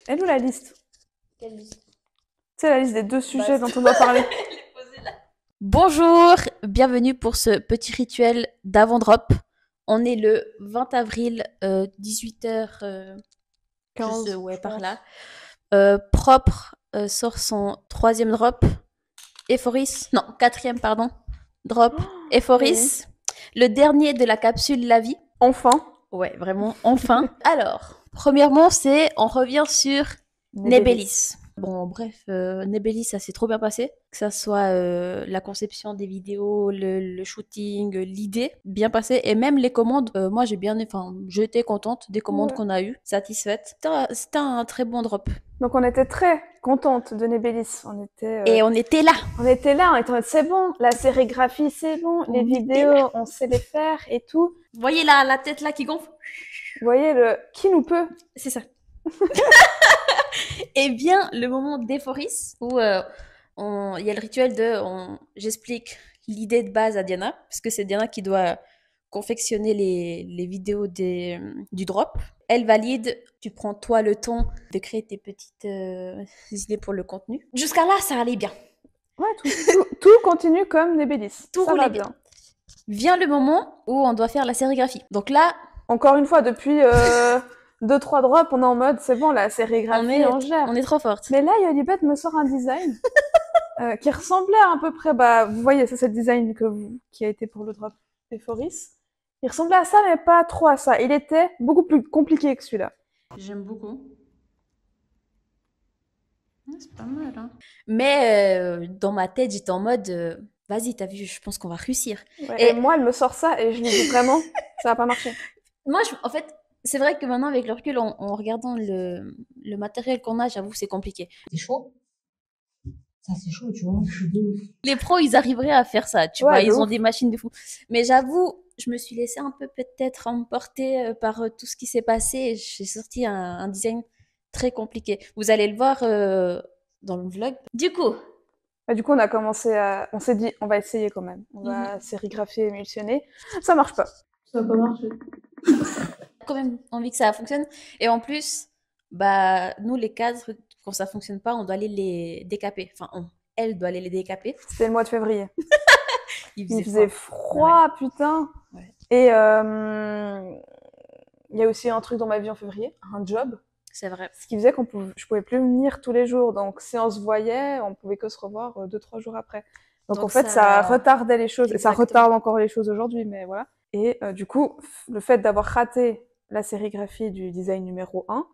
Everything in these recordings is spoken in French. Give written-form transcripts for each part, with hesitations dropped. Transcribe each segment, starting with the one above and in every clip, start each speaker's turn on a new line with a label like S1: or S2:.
S1: Elle ou la liste?
S2: Quelle liste?
S1: C'est la liste des deux sujets dont on doit parler.
S2: Bonjour, bienvenue pour ce petit rituel d'avant-drop. On est le 20 avril, 18h, je sais,
S1: 15,
S2: ouais,
S1: je
S2: par
S1: pense.
S2: là. Propre sort son troisième drop. Ephoris, non, quatrième, pardon. Drop.
S1: Oui.
S2: Ephoris, le dernier de la capsule La Vie.
S1: Enfin,
S2: Ouais, vraiment, enfin. Alors, premièrement, on revient sur
S1: Nébelis.
S2: Nebelis. Bon, bref, Nebelis, ça s'est trop bien passé. Que ça soit la conception des vidéos, le shooting, l'idée, bien passé. Et même les commandes, moi enfin, j'étais contente des commandes
S1: Ouais.
S2: qu'on a eues, satisfaite. C'était un très bon drop.
S1: Donc on était très contente de Nébelis.
S2: Et on était là.
S1: On était là, on était en mode, c'est bon, la sérigraphie c'est bon, les
S2: On était là.
S1: vidéos on sait les faire et tout.
S2: Vous voyez la tête là qui gonfle?
S1: Vous voyez le qui nous peut?
S2: C'est ça. Et bien, le moment d'Ephoris, où il y a le rituel j'explique l'idée de base à Diana, parce que c'est Diana qui doit confectionner les vidéos du drop. Elle valide, tu prends toi le temps de créer tes petites idées pour le contenu. Jusqu'à là, ça allait bien.
S1: Ouais, tout continue comme Nébelis.
S2: Tout
S1: Ça va
S2: roulait bien.
S1: bien.
S2: Vient le moment où on doit faire la sérigraphie. Donc là,
S1: Encore une fois, depuis 2-3 drops, on est en mode, c'est bon, la sérigraphie, on gère.
S2: on est trop forte.
S1: Mais là, Yolibet me sort un design qui ressemblait à peu près, vous voyez, ça c'est le design qui a été pour le drop Ephoris. Il ressemblait à ça, mais pas trop à ça. Il était beaucoup plus compliqué que celui-là.
S2: J'aime beaucoup. C'est pas mal, hein. Mais dans ma tête, j'étais en mode, vas-y, t'as vu, je pense qu'on va réussir.
S1: Ouais, et
S2: Et
S1: moi, elle me sort ça et je lui dis vraiment, ça va pas marcher.
S2: moi, en fait, c'est vrai que maintenant, avec le recul, en regardant le matériel qu'on a, j'avoue, c'est compliqué.
S3: C'est chaud. Ça, c'est chaud, tu vois. Je suis de ouf.
S2: Les pros, ils arriveraient à faire ça, tu vois,
S1: Ouais, de
S2: ils ont
S1: ouf.
S2: des machines de fou. Mais j'avoue, je me suis laissée un peu peut-être emporter par tout ce qui s'est passé. Et j'ai sorti un design très compliqué. Vous allez le voir dans le vlog. Du coup,
S1: Bah, du coup, on s'est dit, on va essayer quand même. On va sérigraphier, émulsionner. Ça marche pas.
S3: Ça va pas marcher.
S2: quand même envie que ça fonctionne. Et en plus, bah, nous, les cadres, quand ça fonctionne pas, on doit aller les décaper. Enfin, elle doit aller les décaper.
S1: C'était le mois de février.
S2: Il
S1: Il
S2: faisait
S1: faisait froid, putain.
S2: Ouais.
S1: Et il y a aussi un truc dans ma vie en février, un job.
S2: C'est vrai.
S1: Ce qui faisait je pouvais plus venir tous les jours. Donc, si on se voyait, on pouvait que se revoir 2-3 jours après. Donc en fait, ça retardait les choses. Et ça
S2: Exactement.
S1: retarde encore les choses aujourd'hui, mais voilà. Et du coup, le fait d'avoir raté la sérigraphie du design numéro 1,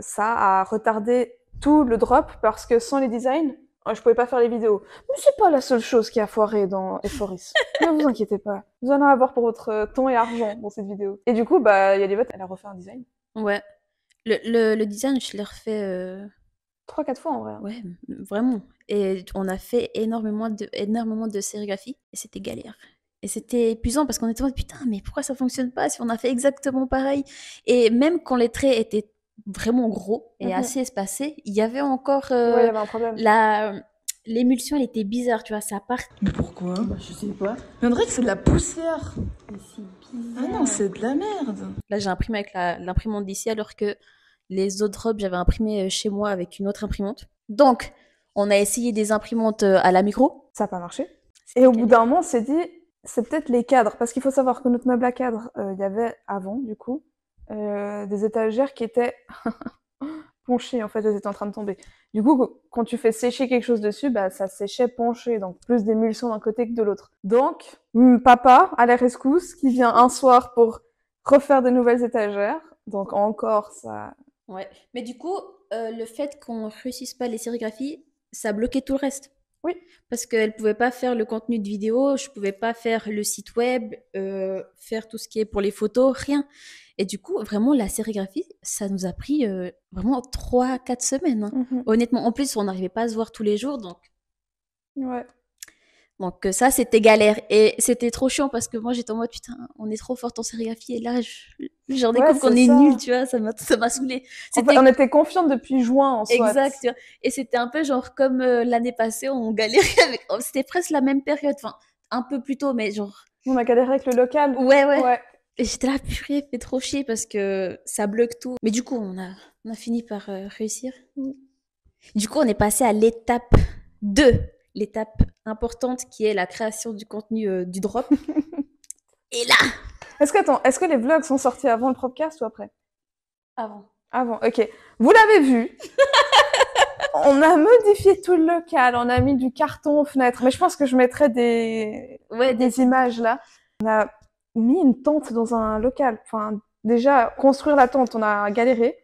S1: ça a retardé tout le drop parce que sans les designs, je pouvais pas faire les vidéos. Mais c'est pas la seule chose qui a foiré dans Ephoris. Ne vous inquiétez pas. Vous en allez avoir pour votre temps et argent dans cette vidéo. Et du coup, Yolibet, elle a refait un design.
S2: Ouais. Le design, je l'ai refait.
S1: 3-4 fois en vrai.
S2: Ouais, vraiment. Et on a fait énormément de sérigraphie. Et c'était galère. Et c'était épuisant parce qu'on était en mode putain, mais pourquoi ça fonctionne pas si on a fait exactement pareil? Et même quand les traits étaient vraiment gros et assez espacés, il y avait encore
S1: Ouais, il y avait un problème.
S2: l'émulsion, elle était bizarre, tu vois, ça part.
S3: Mais pourquoi? Bah, je sais pas. Mais on dirait que c'est de la poussière.
S2: Mais c'est bizarre.
S3: Ah non, c'est de la merde.
S2: Là, j'ai imprimé avec l'imprimante d'ici alors que les autres robes, j'avais imprimé chez moi avec une autre imprimante. Donc, on a essayé des imprimantes à la micro.
S1: Ça n'a pas marché. Et au bout d'un moment, on s'est dit, c'est peut-être les cadres. Parce qu'il faut savoir que notre meuble à cadre, il y avait avant, du coup, des étagères qui étaient penchées, en fait, elles étaient en train de tomber. Du coup, quand tu fais sécher quelque chose dessus, ça séchait penché, donc plus d'émulsion d'un côté que de l'autre. Donc, papa, à la rescousse, qui vient un soir pour refaire de nouvelles étagères. Donc encore, ça...
S2: Ouais. Mais du coup, le fait qu'on réussisse pas les sérigraphies, ça bloquait tout le reste.
S1: Oui.
S2: Parce qu'elle pouvait pas faire le contenu de vidéo, je pouvais pas faire le site web, faire tout ce qui est pour les photos, rien. Et du coup, vraiment, la sérigraphie, ça nous a pris vraiment 3-4 semaines. Hein. Honnêtement, en plus, on n'arrivait pas à se voir tous les jours, donc.
S1: Ouais.
S2: Donc ça, c'était galère. Et c'était trop chiant parce que moi, j'étais en mode, putain, on est trop forte en sérigraphie. Et là, j'en découvre qu'on est nul, tu vois, ça m'a saoulée.
S1: En fait, on était confiantes depuis juin, en soit.
S2: Exact, tu vois. Et c'était un peu genre comme l'année passée, on galérait avec... C'était presque la même période, enfin, un peu plus tôt, mais genre...
S1: On a galéré avec le local.
S2: Ouais. Et j'étais là, purée, fait trop chier parce que ça bloque tout. Mais du coup, on a fini par réussir. Du coup, on est passé à l'étape 2, l'étape importante qui est la création du contenu du drop. Et là,
S1: Est-ce que les vlogs sont sortis avant le podcast ou après?
S2: avant.
S1: Avant, ok. Vous l'avez vu. On a modifié tout le local, on a mis du carton aux fenêtres, mais je pense que je mettrai des images là. On a mis une tente dans un local. Enfin, déjà, construire la tente, on a galéré.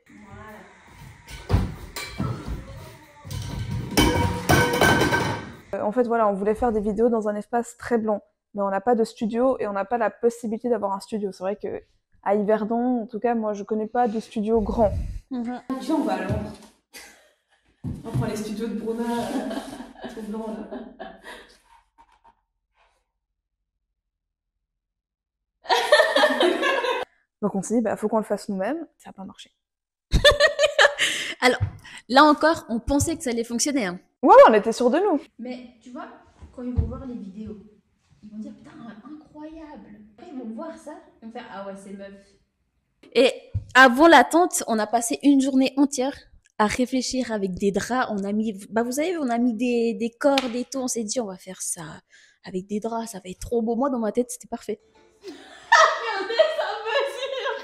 S1: En fait, voilà, on voulait faire des vidéos dans un espace très blanc, mais on n'a pas de studio et on n'a pas la possibilité d'avoir un studio. C'est vrai que à Yverdon, en tout cas, moi, je connais pas de studio grand.
S2: Mhm.
S1: Viens, on va à Londres. On prend les studios de Bruna, tout blanc là. Donc on s'est dit, bah, faut qu'on le fasse nous-mêmes. Ça n'a pas marché.
S2: Alors, là encore, on pensait que ça allait fonctionner. Hein.
S1: Ouais, on était sûrs de nous.
S2: Mais tu vois, quand ils vont voir les vidéos, ils vont dire putain, incroyable. Après, ils vont voir ça, ils vont faire ah ouais, c'est meuf. Et avant l'attente, on a passé une journée entière à réfléchir avec des draps. On a mis, bah vous savez, on a mis des cordes et tout. On s'est dit, on va faire ça avec des draps, ça va être trop beau. Moi, dans ma tête, c'était parfait. Regardez, ça mesure.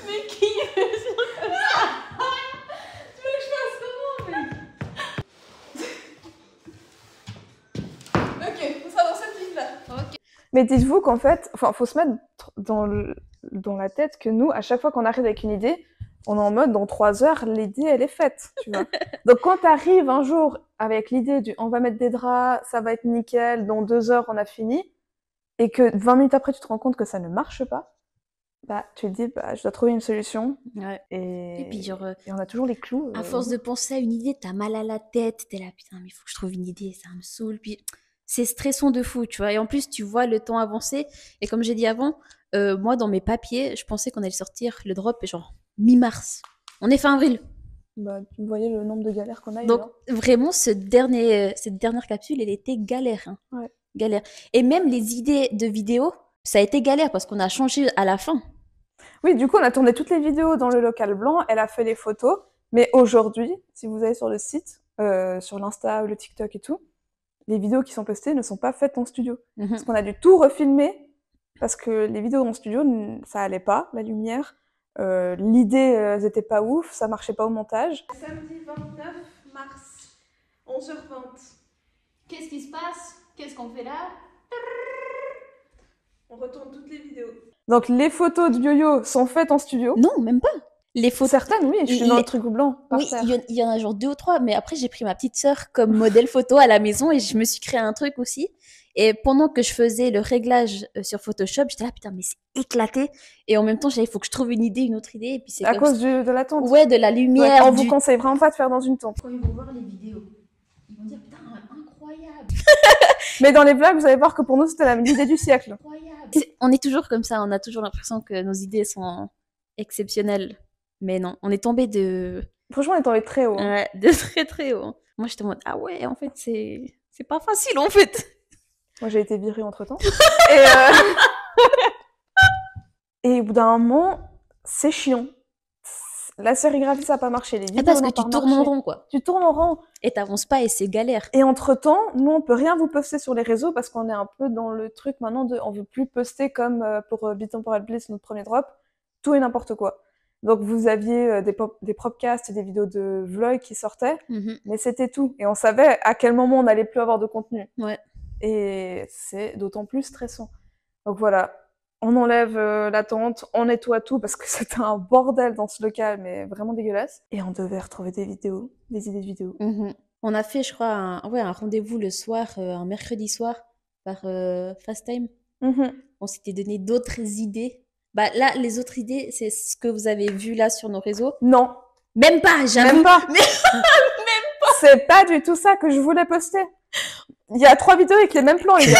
S2: Mais qui mesure comme ça? Tu veux que je fasse comment, mec?
S1: Ok, on sera dans cette ligne-là.
S2: Ok.
S1: Mais dites-vous qu'en fait, enfin, faut se mettre dans la tête que nous, à chaque fois qu'on arrive avec une idée, on est en mode dans 3 heures, l'idée elle est faite, tu vois. Donc quand t'arrives un jour avec l'idée du on va mettre des draps, ça va être nickel, dans 2 heures on a fini, et que 20 minutes après tu te rends compte que ça ne marche pas, bah tu te dis bah je dois trouver une solution.
S2: Ouais.
S1: Et
S2: puis genre,
S1: et on a toujours les clous.
S2: à force de penser à une idée, t'as mal à la tête, t'es là, putain, mais il faut que je trouve une idée, ça me saoule. Puis c'est stressant de fou, tu vois. Et en plus, tu vois le temps avancer. Et comme j'ai dit avant, moi, dans mes papiers, je pensais qu'on allait sortir le drop, genre mi-mars. On est fin avril.
S1: Bah, vous voyez le nombre de galères qu'on a eu.
S2: Donc,
S1: hein.
S2: vraiment, cette dernière capsule, elle était galère. Hein.
S1: Ouais.
S2: Galère. Et même les idées de vidéos, ça a été galère parce qu'on a changé à la fin.
S1: Oui, du coup, on a tourné toutes les vidéos dans le local blanc, elle a fait les photos, mais aujourd'hui, si vous allez sur le site, sur l'Insta, le TikTok et tout, les vidéos qui sont postées ne sont pas faites en studio.
S2: Mhm.
S1: Parce qu'on a dû tout refilmer, parce que les vidéos en studio, ça allait pas, la lumière, l'idée, elles étaient pas ouf, ça marchait pas au montage. Samedi 29 mars, 11h20.
S2: Qu'est-ce qui se passe? Qu'est-ce qu'on fait là?
S1: On retourne toutes les vidéos. Donc les photos de yo-yo sont faites en studio.
S2: Non, même pas. Les photos.
S1: Certaines, oui, je suis dans le truc blanc. Par
S2: Oui,
S1: terre.
S2: il y en a genre 2 ou 3, mais après j'ai pris ma petite sœur comme modèle photo à la maison et je me suis créé un truc aussi. Et pendant que je faisais le réglage sur Photoshop, j'étais là, putain, mais c'est éclaté. Et en même temps, il faut que je trouve une autre idée. Et puis c'est
S1: À
S2: comme
S1: cause
S2: ça.
S1: de la tente.
S2: Ouais, de la
S1: Ouais,
S2: lumière.
S1: on vous conseille vraiment pas de faire dans une tente.
S2: Quand ils vont voir les vidéos, ils vont dire, putain, incroyable.
S1: Mais dans les vlogs, vous allez voir que pour nous, c'était l'idée du siècle.
S2: Incroyable. On est toujours comme ça, on a toujours l'impression que nos idées sont exceptionnelles. Mais non, on est tombé de...
S1: Franchement, on est tombé très haut. Hein.
S2: Ouais, de très très haut. Moi, j'étais en mode, ah ouais, en fait, c'est pas facile, en fait.
S1: Moi, j'ai été virée entre-temps. Et au bout d'un moment, c'est chiant. La sérigraphie, ça n'a pas marché. Les vidéos
S2: Parce que
S1: n'ont
S2: tu
S1: pas
S2: tournes en
S1: marché.
S2: rond, quoi.
S1: Tu tournes en rond.
S2: Et t'avances pas et c'est galère.
S1: Et entre-temps, nous, on peut rien vous poster sur les réseaux parce qu'on est un peu dans le truc maintenant de... On veut plus poster comme pour Bitemporal Bliss, notre premier drop. Tout et n'importe quoi. Donc, vous aviez des propcasts, des vidéos de vlog qui sortaient, mais c'était tout. Et on savait à quel moment on n'allait plus avoir de contenu.
S2: Ouais.
S1: Et c'est d'autant plus stressant. Donc voilà, on enlève la tente, on nettoie tout parce que c'était un bordel dans ce local, mais vraiment dégueulasse. Et on devait retrouver des vidéos, des idées de vidéos.
S2: On a fait, je crois, un rendez-vous le soir, un mercredi soir, par FaceTime. On s'était donné d'autres idées. Bah là, les autres idées, c'est ce que vous avez vu là sur nos réseaux.
S1: Non.
S2: Même pas, j'avoue.
S1: Même pas.
S2: Même pas.
S1: C'est pas du tout ça que je voulais poster. Il y a 3 vidéos avec les mêmes plans, les gars.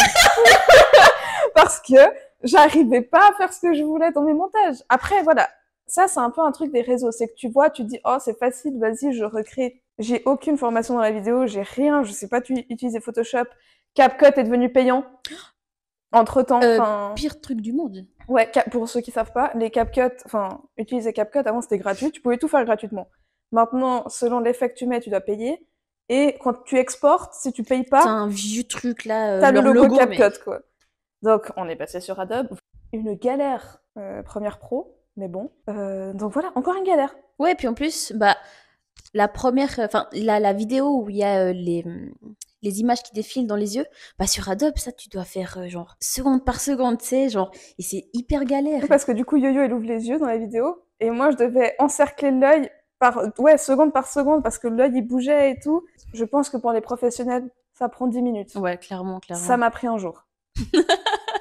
S1: Parce que j'arrivais pas à faire ce que je voulais dans mes montages. Après, voilà. Ça, c'est un peu un truc des réseaux. C'est que tu vois, tu dis, oh, c'est facile, vas-y, je recrée. J'ai aucune formation dans la vidéo, j'ai rien, je sais pas utiliser Photoshop. CapCut est devenu payant entre-temps.
S2: Pire truc du monde.
S1: Ouais, pour ceux qui savent pas, les CapCut, utiliser CapCut, avant c'était gratuit, tu pouvais tout faire gratuitement. Maintenant, selon l'effet que tu mets, tu dois payer. Et quand tu exportes, si tu payes
S2: C'est
S1: pas,
S2: un vieux truc là.
S1: t'as le
S2: leur
S1: logo
S2: mais-
S1: CapCut, quoi. Donc, on est passé sur Adobe. Une galère Premiere Pro, mais bon. Donc voilà, encore une galère.
S2: Ouais, puis en plus, la première, la vidéo où il y a les images qui défilent dans les yeux, sur Adobe, ça, tu dois faire genre seconde par seconde, tu sais, genre, et c'est hyper galère.
S1: Oui, parce que du coup, Yo-Yo, elle ouvre les yeux dans la vidéo, et moi, je devais encercler l'œil seconde par seconde, parce que l'œil, il bougeait et tout. Je pense que pour les professionnels, ça prend 10 minutes.
S2: Ouais, clairement.
S1: Ça m'a pris un jour.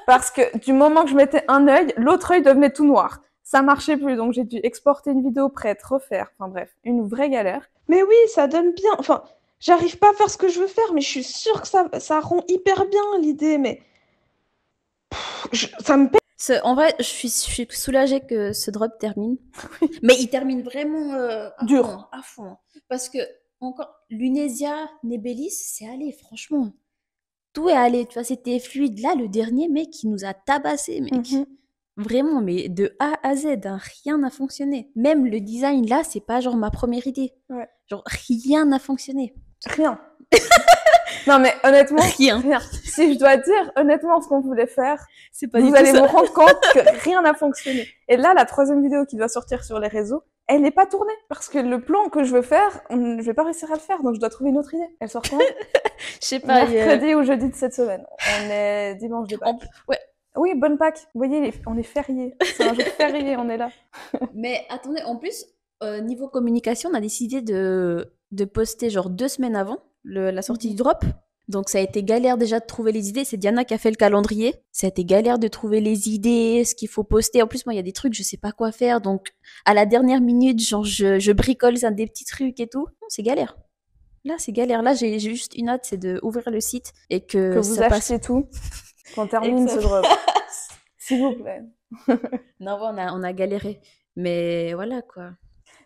S1: Parce que du moment que je mettais un œil, l'autre œil devenait tout noir. Ça marchait plus, donc j'ai dû exporter une vidéo prête, refaire. Enfin bref, une vraie galère. Mais oui, ça donne bien. Enfin, j'arrive pas à faire ce que je veux faire, mais je suis sûre que ça rend hyper bien l'idée. Mais ça me pète.
S2: En vrai, je suis soulagée que ce drop termine. Mais il termine vraiment
S1: dur.
S2: À fond. Parce que, encore, Lunesia, Nebelis, c'est allé, franchement. Tout est allé, tu vois, c'était fluide. Là, le dernier, mec, il nous a tabassé, mec. Vraiment, mais de A à Z, hein, rien n'a fonctionné. Même le design, là, c'est pas genre ma première idée.
S1: Ouais.
S2: Genre, rien n'a fonctionné.
S1: Rien. Non, mais honnêtement,
S2: rien.
S1: Si je dois dire honnêtement ce qu'on voulait faire,
S2: c'est pas
S1: vous allez vous rendre compte que rien n'a fonctionné. Et là, la troisième vidéo qui doit sortir sur les réseaux, elle n'est pas tournée. Parce que le plan que je veux faire, je vais pas réussir à le faire, donc je dois trouver une autre idée. Elle sort quand?
S2: Je sais pas.
S1: Mercredi ou jeudi de cette semaine. On est dimanche de Pâques.
S2: Ouais.
S1: Oui, bonne Pâques. Vous voyez, on est férié. C'est un jour férié, on est là.
S2: Mais attendez, en plus, niveau communication, on a décidé de poster genre 2 semaines avant la sortie du drop. Donc ça a été galère déjà de trouver les idées. C'est Diana qui a fait le calendrier. Ça a été galère de trouver les idées, ce qu'il faut poster. En plus, moi, il y a des trucs, je sais pas quoi faire. Donc, à la dernière minute, genre, je bricole des petits trucs et tout. Non, c'est galère. Là, c'est galère. Là, j'ai juste une hâte, c'est d'ouvrir le site et que
S1: vous
S2: ça
S1: achetiez tout, qu'on termine ce drop. S'il vous plaît.
S2: Non, on a galéré. Mais voilà, quoi.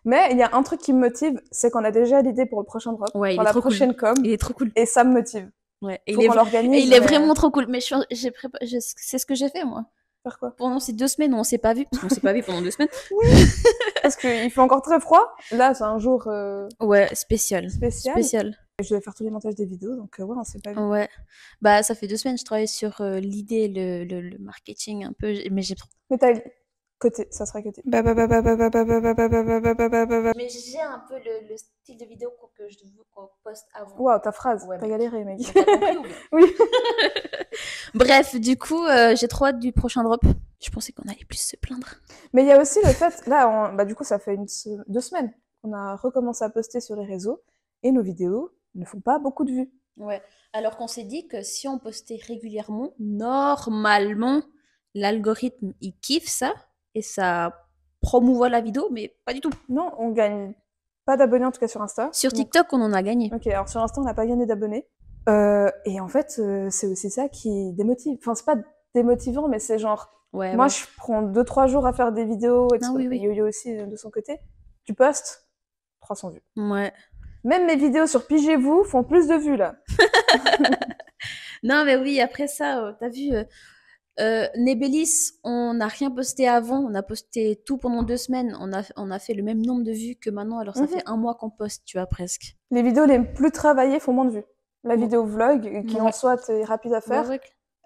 S1: Mais il y a un truc qui me motive, c'est qu'on a déjà l'idée pour le prochain drop,
S2: ouais,
S1: pour la prochaine com.
S2: Il est trop cool.
S1: Et ça me motive.
S2: Ouais.
S1: Faut qu'on l'organise.
S2: Et il est vraiment trop cool. Mais c'est ce que j'ai fait, moi.
S1: Faire quoi?
S2: Pendant ces 2 semaines où on s'est pas vu, parce qu'on s'est pas vu pendant 2 semaines.
S1: Oui. Parce qu'il fait encore très froid. Là, c'est un jour.
S2: Ouais, spécial.
S1: Je devais faire tous les montages des vidéos, donc ouais, on s'est pas vu.
S2: Ouais. Ça fait 2 semaines, je travaille sur l'idée, le marketing un peu, mais j'ai trop.
S1: Mais t'as côté, ça sera côté. Mais
S2: j'ai un peu le style de vidéo que je veux qu'on poste avant.
S1: Waouh, ta phrase, t'as galéré, mec.
S2: T'as compris ou bien?
S1: Oui.
S2: Bref, du coup, j'ai trop hâte du prochain drop. Je pensais qu'on allait plus se plaindre.
S1: Mais il y a aussi le fait, là, du coup, ça fait 2 semaines qu'on a recommencé à poster sur les réseaux et nos vidéos ne font pas beaucoup de vues.
S2: Ouais. Alors qu'on s'est dit que si on postait régulièrement, normalement, l'algorithme, il kiffe ça et ça promouvoit la vidéo, mais pas du tout.
S1: Non, on gagne pas d'abonnés, en tout cas sur Insta.
S2: Sur TikTok, on en a gagné.
S1: Ok, alors sur Insta, on n'a pas gagné d'abonnés. Et en fait, c'est aussi ça qui démotive. Enfin, c'est pas démotivant, mais c'est genre... moi, je prends 2-3 jours à faire des vidéos, et Yo-Yo aussi, de son côté. Tu postes, 300 vues.
S2: Ouais.
S1: Même mes vidéos sur Pigez-vous font plus de vues, là.
S2: Non, mais oui, après ça, t'as vu... Nebelis, on n'a rien posté avant, on a posté tout pendant 2 semaines, on a fait le même nombre de vues que maintenant, alors ça fait 1 mois qu'on poste, tu vois, presque.
S1: Les vidéos les plus travaillées font moins de vues. La vidéo vlog, qui en soit est rapide à faire,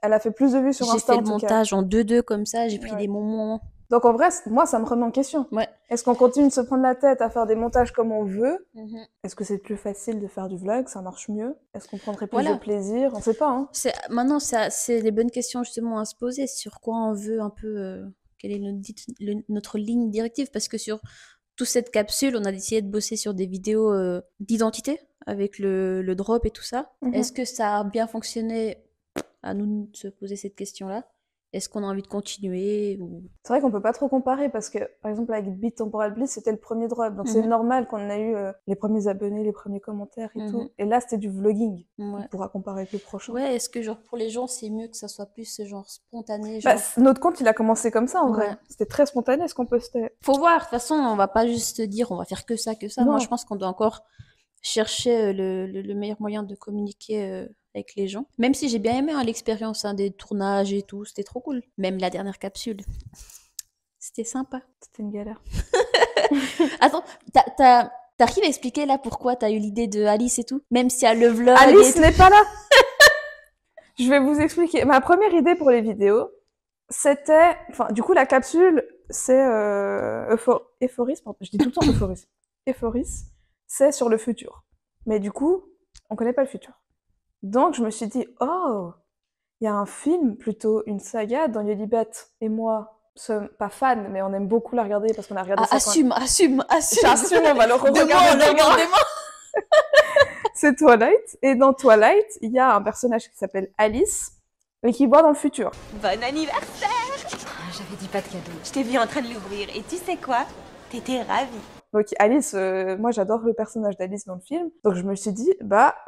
S1: elle a fait plus de vues sur Insta.
S2: J'ai fait le montage en 2-2 comme ça, j'ai pris des moments.
S1: Donc en vrai, moi, ça me remet en question.
S2: Ouais.
S1: Est-ce qu'on continue de se prendre la tête à faire des montages comme on veut? Est-ce que c'est plus facile de faire du vlog? Ça marche mieux? Est-ce qu'on prendrait plus de plaisir? On sait pas, hein.
S2: Maintenant, c'est les bonnes questions justement à se poser. Sur quoi on veut un peu... quelle est notre ligne directive? Parce que sur toute cette capsule, on a décidé de bosser sur des vidéos d'identité avec le drop et tout ça. Est-ce que ça a bien fonctionné? À nous de se poser cette question-là. Est-ce qu'on a envie de continuer ou...
S1: C'est vrai qu'on peut pas trop comparer parce que, par exemple, avec Beat Temporal Bliss, c'était le premier drop. Donc c'est normal qu'on ait eu les premiers abonnés, les premiers commentaires et tout. Et là, c'était du vlogging. On pourra comparer avec le prochain.
S2: Ouais, est-ce que genre pour les gens, c'est mieux que ça soit plus genre spontané genre...
S1: Notre compte, il a commencé comme ça en vrai. C'était très spontané ce qu'on postait.
S2: Faut voir. De toute façon, on va pas juste dire on va faire que ça, que ça. Non. Moi, je pense qu'on doit encore chercher le meilleur moyen de communiquer avec les gens. Même si j'ai bien aimé hein, l'expérience hein, des tournages et tout, c'était trop cool. Même la dernière capsule, c'était sympa.
S1: C'était une galère.
S2: Attends, t'arrives à expliquer là pourquoi t'as eu l'idée de Alice et tout? Même s'il y a le vlog
S1: Alice
S2: et
S1: n'est pas là. Je vais vous expliquer. Ma première idée pour les vidéos, c'était... Enfin, du coup, la capsule, c'est... Euphoris, pardon. Je dis tout le temps Euphoris. Euphoris, c'est sur le futur. Mais du coup, on connaît pas le futur. Donc, je me suis dit, oh, il y a un film, plutôt une saga, dont Yolibet et moi sommes pas fans, mais on aime beaucoup la regarder parce qu'on a regardé ça.
S2: assume.
S1: J'assume, on va le regarder demain. C'est Twilight. Et dans Twilight, il y a un personnage qui s'appelle Alice et qui voit dans le futur.
S4: Bon anniversaire!
S3: J'avais dit pas de cadeau.
S4: Je t'ai vu en train de l'ouvrir et tu sais quoi? T'étais ravie.
S1: Donc Alice, moi j'adore le personnage d'Alice dans le film. Donc je me suis dit,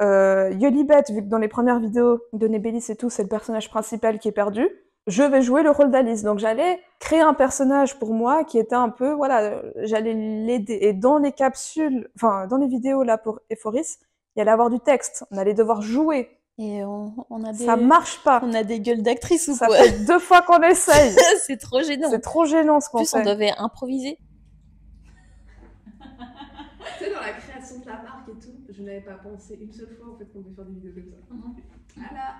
S1: Yolibet, vu que dans les premières vidéos de Nébelis et tout, c'est le personnage principal qui est perdu, je vais jouer le rôle d'Alice. Donc j'allais créer un personnage pour moi qui était un peu, voilà, j'allais l'aider. Et dans les capsules, enfin dans les vidéos là pour Euphoris, il y allait avoir du texte. On allait devoir jouer.
S2: Et on a des...
S1: Ça marche pas.
S2: On a des gueules d'actrices ou
S1: Ça
S2: quoi?
S1: fait 2 fois qu'on essaye.
S2: C'est trop gênant.
S1: C'est trop gênant ce
S2: En
S1: qu'on
S2: plus, on
S1: fait.
S2: devait improviser.
S5: Tu sais, dans la création de la marque et tout, je n'avais pas pensé une seule fois en fait qu'on devait faire des vidéos comme ça. Voilà.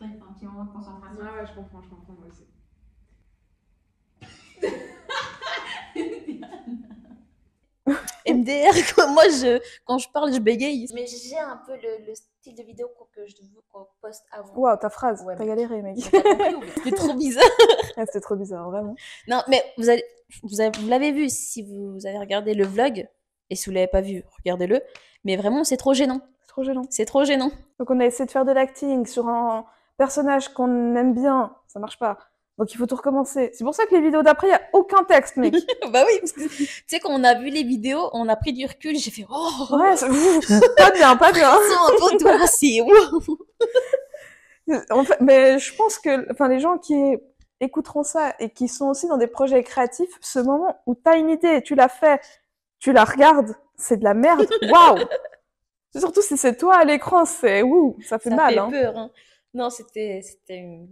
S3: Il faut un petit moment de concentration.
S5: Ouais, je comprends moi aussi.
S2: MDR, quoi. Moi, quand je parle, je bégaye. Mais j'ai un peu le style de vidéo que je veux qu'on poste avant.
S1: Waouh, ta phrase,
S2: Ouais,
S1: t'as
S2: mais-
S1: galéré, mec.
S2: T'as compris ou bien? C'était trop bizarre.
S1: Ah, c'était trop bizarre, vraiment.
S2: Non, mais vous l'avez vu si vous avez regardé le vlog. Et si vous l'avez pas vu, regardez-le. Mais vraiment, c'est trop gênant.
S1: C'est trop gênant.
S2: C'est trop gênant.
S1: Donc on a essayé de faire de l'acting sur un personnage qu'on aime bien, ça marche pas. Donc il faut tout recommencer. C'est pour ça que les vidéos d'après, il y a aucun texte, mec.
S2: Bah oui, parce que tu sais, quand on a vu les vidéos, on a pris du recul. J'ai fait oh,
S1: Ouais, pas bien, pas bien.
S2: sans un peu de toi, c'est wow.
S1: En fait, mais je pense que, enfin, les gens qui écouteront ça et qui sont aussi dans des projets créatifs, ce moment où t'as une idée, tu l'as fait, tu la regardes, c'est de la merde. Waouh. Surtout si c'est toi à l'écran, c'est ouh, ça fait
S2: Ça
S1: mal,
S2: fait
S1: hein.
S2: peur. Hein. Non, c'était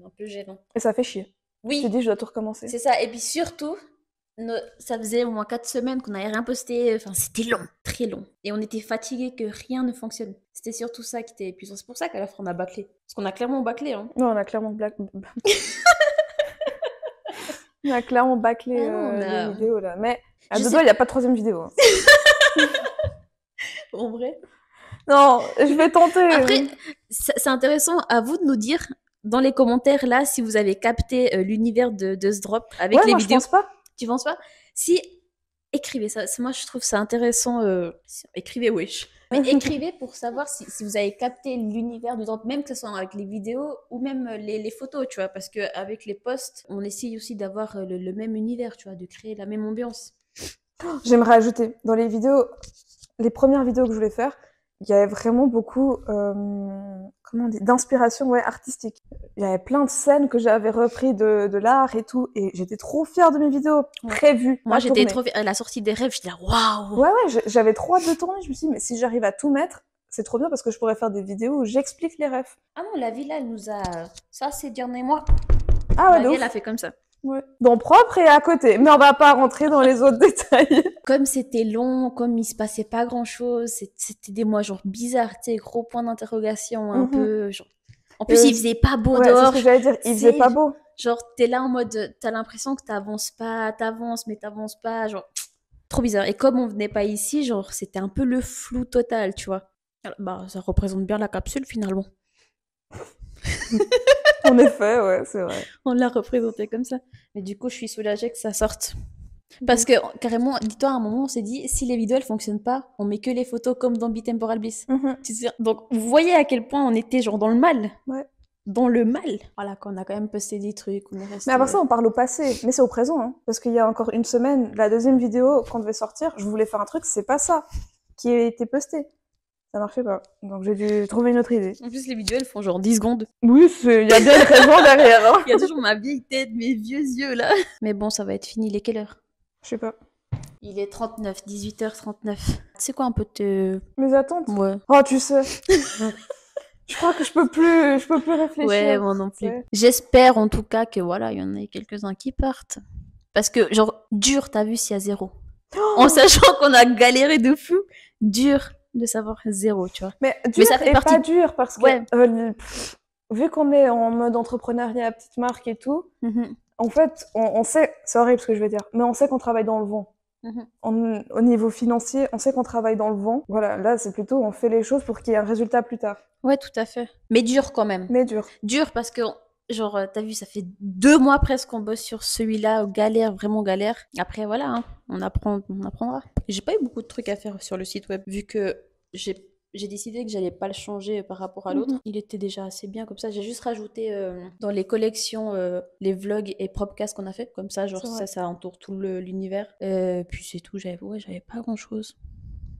S2: un peu gênant.
S1: Et ça fait chier.
S2: Oui.
S1: Tu dis, je dois tout recommencer.
S2: C'est ça. Et puis surtout, ça faisait au moins 4 semaines qu'on n'avait rien posté. Enfin, c'était long, très long. Et on était fatigués que rien ne fonctionne. C'était surtout ça qui était épuisant. C'est pour ça qu'à la fin, on a bâclé. Parce qu'on a clairement bâclé. Hein.
S1: Non, on a clairement on a clairement bâclé
S2: Ah non,
S1: les vidéos, là. Mais à
S2: Je
S1: deux
S2: sais-
S1: doigts, il n'y a pas de troisième vidéo. Hein.
S2: En vrai.
S1: Non, je vais tenter.
S2: Après, c'est intéressant à vous de nous dire dans les commentaires là si vous avez capté l'univers de ce drop avec
S1: ouais,
S2: les
S1: moi,
S2: vidéos.
S1: je pense pas.
S2: Tu penses pas? Si, écrivez ça. Moi, je trouve ça intéressant. Écrivez, wesh. Mais écrivez pour savoir si vous avez capté l'univers du drop, même que ce soit avec les vidéos ou même les photos, tu vois. Parce qu'avec les posts, on essaye aussi d'avoir le même univers, tu vois, de créer la même ambiance.
S1: J'aimerais ajouter, dans les vidéos, les premières vidéos que je voulais faire, il y avait vraiment beaucoup, comment on dit, d'inspiration, ouais, artistique. Il y avait plein de scènes que j'avais repris de l'art et tout, et j'étais trop fière de mes vidéos prévues.
S2: Moi,
S1: à
S2: j'étais
S1: tourner.
S2: trop fière. À la sortie des rêves, j'étais là, waouh!
S1: Ouais, j'avais trop hâte de tourner. Je me suis dit, mais si j'arrive à tout mettre, c'est trop bien parce que je pourrais faire des vidéos où j'explique les rêves.
S2: Ah non, la villa, elle nous a. Ça, ces derniers mois.
S1: Ah ouais,
S2: La
S1: de
S2: vie,
S1: ouf.
S2: elle a fait comme ça.
S1: Ouais. Dans propre et à côté. Mais on va pas rentrer dans les autres détails.
S2: Comme c'était long, comme il se passait pas grand chose, c'était des mois genre bizarres, tu sais, gros point d'interrogation, un
S1: Mhm.
S2: peu. Genre... En plus, il faisait pas beau
S1: Ouais, c'est ce
S2: dehors.
S1: que j'allais dire. Il faisait
S2: C'est-
S1: pas beau.
S2: Genre, t'es là en mode, t'as l'impression que t'avances pas, t'avances, mais t'avances pas. Genre, trop bizarre. Et comme on venait pas ici, genre, c'était un peu le flou total, tu vois. Alors, bah, ça représente bien la capsule finalement.
S1: En effet, ouais, c'est vrai.
S2: On l'a représenté comme ça. Mais du coup, je suis soulagée que ça sorte. Parce que, carrément, dis-toi, à un moment, on s'est dit, si les vidéos, elles fonctionnent pas, on met que les photos comme dans Bitemporal Bliss.
S1: Mhm.
S2: Tu sais, donc, vous voyez à quel point on était, genre, dans le mal.
S1: Ouais.
S2: Dans le mal. Voilà, qu'on a quand même posté des trucs. On est resté...
S1: Mais à part ça, on parle au passé. Mais c'est au présent, hein. Parce qu'il y a encore une semaine, la deuxième vidéo qu'on devait sortir, je voulais faire un truc, c'est pas ça qui a été posté. Ça marchait pas. Donc j'ai dû trouver une autre idée.
S2: En plus, les vidéos, elles font genre 10 secondes.
S1: Oui, il y a bien une raison derrière, hein.
S2: Il y a toujours ma vieille tête, mes vieux yeux, là. Mais bon, ça va être fini. Il est quelle heure?
S1: Je sais pas.
S2: Il est 39, 18h39. C'est quoi un peu te...
S1: Mes attentes?
S2: Ouais.
S1: Oh, tu sais. Je crois que je peux plus réfléchir.
S2: Ouais, moi non plus.
S1: Ouais.
S2: J'espère en tout cas que voilà, il y en ait quelques-uns qui partent. Parce que, genre, dur, t'as vu s'il y a 0. En sachant qu'on a galéré de fou, dur de savoir 0, tu vois.
S1: Mais dur
S2: ça fait
S1: et
S2: partie-
S1: pas dur parce que
S2: Ouais.
S1: vu qu'on est en mode entrepreneuriat, petite marque et tout, en fait, on sait, c'est horrible ce que je vais dire, mais on sait qu'on travaille dans le vent. Au niveau financier, on sait qu'on travaille dans le vent. Voilà, là, c'est plutôt on fait les choses pour qu'il y ait un résultat plus tard.
S2: Ouais, tout à fait. Mais dur quand même.
S1: Mais dur.
S2: Dur parce que, genre, t'as vu, ça fait 2 mois presque qu'on bosse sur celui-là, galère, vraiment galère. Après, voilà, hein, on apprendra. J'ai pas eu beaucoup de trucs à faire sur le site web, vu que j'ai décidé que j'allais pas le changer par rapport à l'autre. Il était déjà assez bien comme ça. J'ai juste rajouté dans les collections les vlogs et propcasts qu'on a fait. Comme ça, genre, ça entoure tout l'univers. Puis c'est tout. J'avais pas grand-chose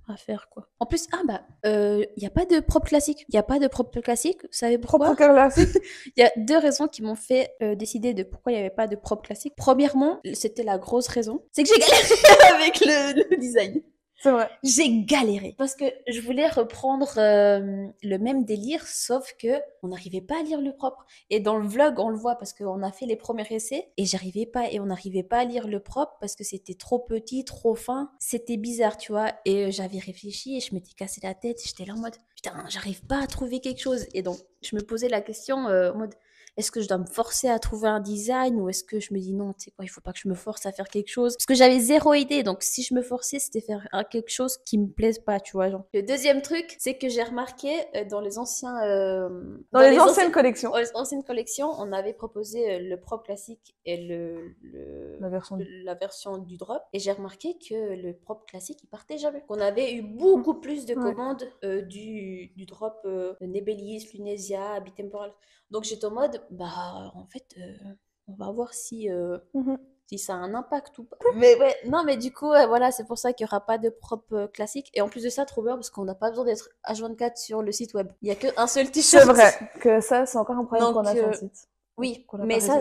S2: à faire, quoi. En plus, y a pas de prop classique. Il y a pas de prop classique. Vous savez pourquoi?
S1: Propre classique.
S2: Il y a 2 raisons qui m'ont fait décider de pourquoi il n'y avait pas de prop classique. Premièrement, c'était la grosse raison, c'est que j'ai galéré avec le design.
S1: C'est vrai.
S2: J'ai galéré parce que je voulais reprendre le même délire, sauf que on n'arrivait pas à lire le propre. Et dans le vlog, on le voit parce qu'on a fait les premiers essais et j'arrivais pas, et on n'arrivait pas à lire le propre parce que c'était trop petit, trop fin. C'était bizarre, tu vois. Et j'avais réfléchi et je m'étais cassé la tête. J'étais là en mode putain, j'arrive pas à trouver quelque chose. Et donc je me posais la question en mode est-ce que je dois me forcer à trouver un design ou est-ce que je me dis non, tu sais quoi, il faut pas que je me force à faire quelque chose. Parce que j'avais 0 idée, donc si je me forçais, c'était faire quelque chose qui me plaise pas, tu vois. Genre. Le deuxième truc, c'est que j'ai remarqué dans les anciens...
S1: Dans les anciennes collections.
S2: Anciennes collections, on avait proposé le Pro classique et la version du drop. Et j'ai remarqué que le Pro classique, il partait jamais. Qu'on avait eu beaucoup plus de commandes du drop Nebelius, Lunesia, Bitemporal. Donc j'étais en mode, en fait, on va voir si ça a un impact ou pas. Mais ouais, non, mais du coup, voilà, c'est pour ça qu'il n'y aura pas de propre classique. Et en plus de ça, trop bien, parce qu'on n'a pas besoin d'être H24 sur le site web. Il n'y a qu'un seul t-shirt.
S1: C'est vrai que ça, c'est encore un problème qu'on a sur le site.
S2: Oui, mais ça,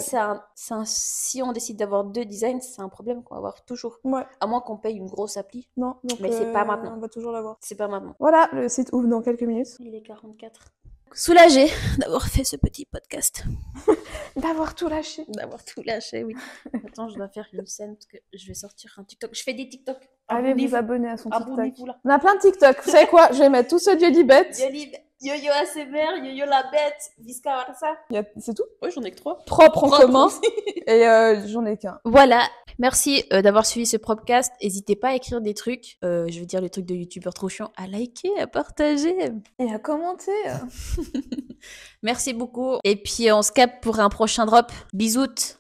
S2: si on décide d'avoir 2 designs, c'est un problème qu'on va avoir toujours.
S1: Ouais.
S2: À moins qu'on paye une grosse appli.
S1: Non, donc
S2: mais c'est pas maintenant.
S1: On va toujours l'avoir.
S2: C'est pas maintenant.
S1: Voilà, le site ouvre dans quelques minutes.
S2: Il est 44. Soulagée d'avoir fait ce petit podcast.
S1: D'avoir tout lâché.
S2: D'avoir tout lâché, oui. Attends, je dois faire une scène parce que je vais sortir un TikTok. Je fais des TikTok.
S1: Allez vous abonner à son TikTok.
S2: Là.
S1: On a plein de TikTok. Vous savez quoi? Je vais mettre tout ce Diolibet.
S2: Yo-yo ASMR, yo-yo la bête, Visca Varsa.
S1: C'est tout?
S2: Oui, j'en ai que 3.
S1: Propre en commun. Et j'en ai qu'un.
S2: Voilà. Merci d'avoir suivi ce podcast. N'hésitez pas à écrire des trucs. Je veux dire les trucs de youtubeurs trop chiants. À liker, à partager.
S1: Et à commenter.
S2: Merci beaucoup. Et puis on se capte pour un prochain drop. Bisous.